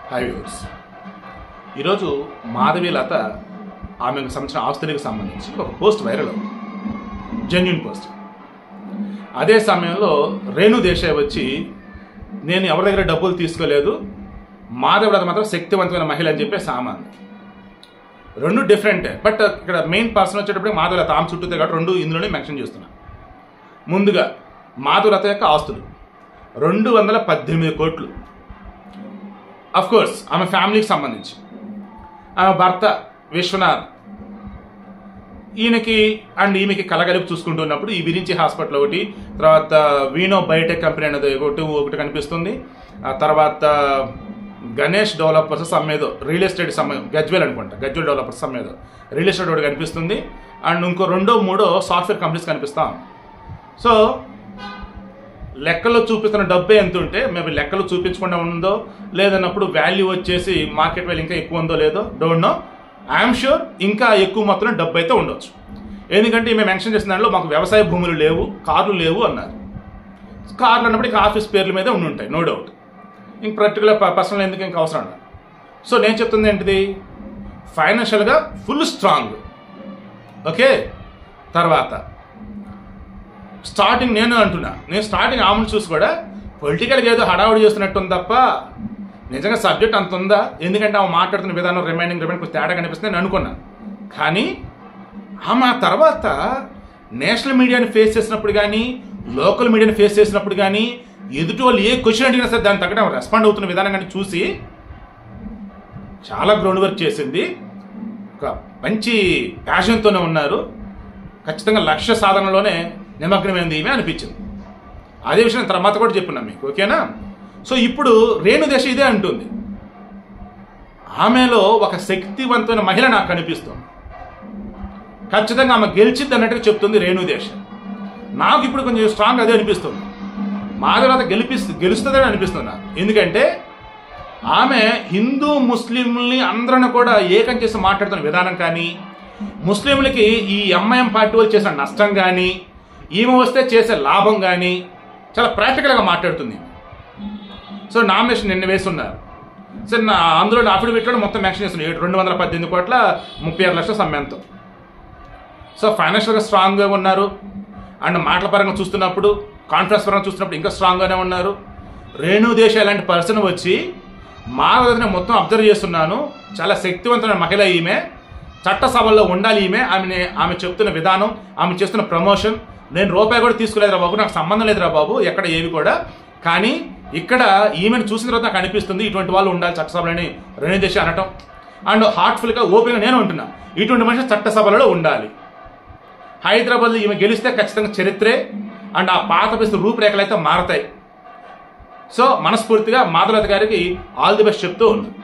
Hi viewers, ఈరోజు మాధవీలత ఆమెకు సంబంధించిన ఆస్తులకు సంబంధించి ఒక పోస్ట్ వైరల్ అవుతుంది, జెన్యూన్ పోస్ట్. అదే సమయంలో రేణు దేశాయ్ వచ్చి నేను ఎవరి దగ్గర డబ్బులు తీసుకోలేదు, మాధవీలత మాత్రం శక్తివంతమైన మహిళ అని చెప్పే సామాన్య. రెండు డిఫరెంటే, బట్ ఇక్కడ మెయిన్ పర్సన్ వచ్చేటప్పుడు మాధవీలత ఆమె చుట్టూతే కాబట్టి రెండు ఇందులోనే మెన్షన్ చేస్తున్నాను. ముందుగా మాధవీలత యొక్క ఆస్తులు 218 కోట్లు. అఫ్ కోర్స్ ఆమె ఫ్యామిలీకి సంబంధించి ఆమె భర్త విశ్వనాథ్ ఈయనకి అండ్ ఈమెకి కలగలిపి చూసుకుంటున్నప్పుడు ఈ విరించి హాస్పిటల్ ఒకటి, తర్వాత వీనో బయోటెక్ కంపెనీ అనేది ఒకటి కనిపిస్తుంది. ఆ తర్వాత గణేష్ డెవలపర్స్ సమ్మేదో రియల్ ఎస్టేట్ సమయం గజ్వేల్ అనుకుంటా, గజ్వేల్ డెవలపర్స్ సమ్మేదో రియల్ ఎస్టేట్ ఒకటి కనిపిస్తుంది. అండ్ ఇంకో 2-3 సాఫ్ట్వేర్ కంపెనీస్ కనిపిస్తాం. సో లెక్కల్లో చూపిస్తున్న డబ్బే ఎంత ఉంటే మేబీ లెక్కలు చూపించకుండా ఉందో లేదన్నప్పుడు వాల్యూ వచ్చేసి మార్కెట్ వాల్యూ ఇంకా ఎక్కువ ఉందో లేదో డోంట్ నో. ఐఎమ్ షూర్ ఇంకా ఎక్కువ మొత్తంలో డబ్బు అయితే ఉండొచ్చు. ఎందుకంటే మేము మెన్షన్ చేసిన దాంట్లో మాకు వ్యవసాయ భూములు లేవు, కార్లు లేవు అన్నారు. కార్లు అన్నప్పుడు ఇంకా ఆఫీస్ పేర్ల మీద ఉండి ఉంటాయి, నో డౌట్. ఇంక పర్టికులర్ పర్సనల్ ఎందుకు ఇంకా అవసరం ఉండదు. సో నేను చెప్తుంది ఏంటిది, ఫైనాన్షియల్గా ఫుల్ స్ట్రాంగ్. ఓకే, తర్వాత స్టార్టింగ్ నేను స్టార్టింగ్ ఆమెను చూసి కూడా పొలిటికల్గా ఏదో హడావుడి చేస్తున్నట్టు ఉంది తప్ప నిజంగా సబ్జెక్ట్ అంత ఉందా, ఎందుకంటే ఆమె మాట్లాడుతున్న విధానం రిమైండింగ్ కొంచెం తేడా కనిపిస్తుంది నేను అనుకున్నాను. కానీ ఆమె ఆ తర్వాత నేషనల్ మీడియాని ఫేస్ చేసినప్పుడు కానీ లోకల్ మీడియాని ఫేస్ చేసినప్పుడు కానీ ఎదుటి వాళ్ళు ఏ క్వశ్చన్ అడిగినా సరే దాన్ని తగ్గట్టు ఆమె రెస్పాండ్ అవుతున్న విధానం కానీ చూసి చాలా గ్రౌండ్ వర్క్ చేసింది. ఒక మంచి ప్యాషన్తోనే ఉన్నారు. ఖచ్చితంగా లక్ష్య సాధనలోనే నిమగ్నమైంది ఏమీ అనిపించింది. అదే విషయం తర్వాత కూడా చెప్పున్నాం మీకు, ఓకేనా. సో ఇప్పుడు రేణు దేశాయ్ ఇదే అంటుంది, ఆమెలో ఒక శక్తివంతమైన మహిళ నాకు కనిపిస్తుంది, ఖచ్చితంగా ఆమె గెలిచింది అన్నట్టుగా చెప్తుంది రేణు దేశాయ్. నాకు ఇప్పుడు కొంచెం స్ట్రాంగ్ అదే అనిపిస్తుంది, మాధవీలత గెలుస్తుందని అనిపిస్తుంది నాకు. ఎందుకంటే ఆమె హిందూ ముస్లింలని అందరిని కూడా ఏకం చేసి మాట్లాడుతున్న విధానం కానీ, ముస్లింలకి ఈ ఎంఐఎం పార్టీ వాళ్ళు చేసిన నష్టం కానీ, ఈమె వస్తే చేసే లాభం కానీ చాలా ప్రాక్టికల్గా మాట్లాడుతుంది. సో నామినేషన్ నిన్న వేస్తున్నారు. సో అందులో అఫిడవిట్లో మొత్తం మెన్షన్ చేస్తున్నారు 218 కోట్ల 36 లక్షల సమ్మెంతో. సో ఫైనాన్షియల్గా స్ట్రాంగ్గా ఉన్నారు. అండ్ మాటల పరంగా చూస్తున్నప్పుడు, కాన్ఫరెన్స్ పరంగా చూస్తున్నప్పుడు ఇంకా స్ట్రాంగ్గానే ఉన్నారు. రేణు దేశాయ్ లాంటి పర్సన్ వచ్చి మాధవీలతని మొత్తం అబ్జర్వ్ చేస్తున్నాను, చాలా శక్తివంతమైన మహిళ ఈమె, చట్టసభల్లో ఉండాలి ఈమె, ఆమె చెప్తున్న విధానం, ఆమె చేస్తున్న ప్రమోషన్, నేను రూపాయి కూడా తీసుకోలేదురా బాబు, నాకు సంబంధం లేదురా బాబు ఎక్కడ ఏవి కూడా, కానీ ఇక్కడ ఈమెను చూసిన తర్వాత నాకు అనిపిస్తుంది ఇటువంటి వాళ్ళు ఉండాలి చట్టసభలని రేణు దేశాయ్ అనటం. అండ్ హార్ట్ఫుల్గా ఓపెన్గా నేను అంటున్నా, ఇటువంటి మనిషి చట్టసభలలో ఉండాలి. హైదరాబాద్లో ఈమె గెలిస్తే ఖచ్చితంగా చరిత్రే అండ్ ఆ పాత పరిస్థితి రూపురేఖలు అయితే మారతాయి. సో మనస్ఫూర్తిగా మాధవీలత గారికి ఆల్ ది బెస్ట్ చెప్తూ ఉన్నాను.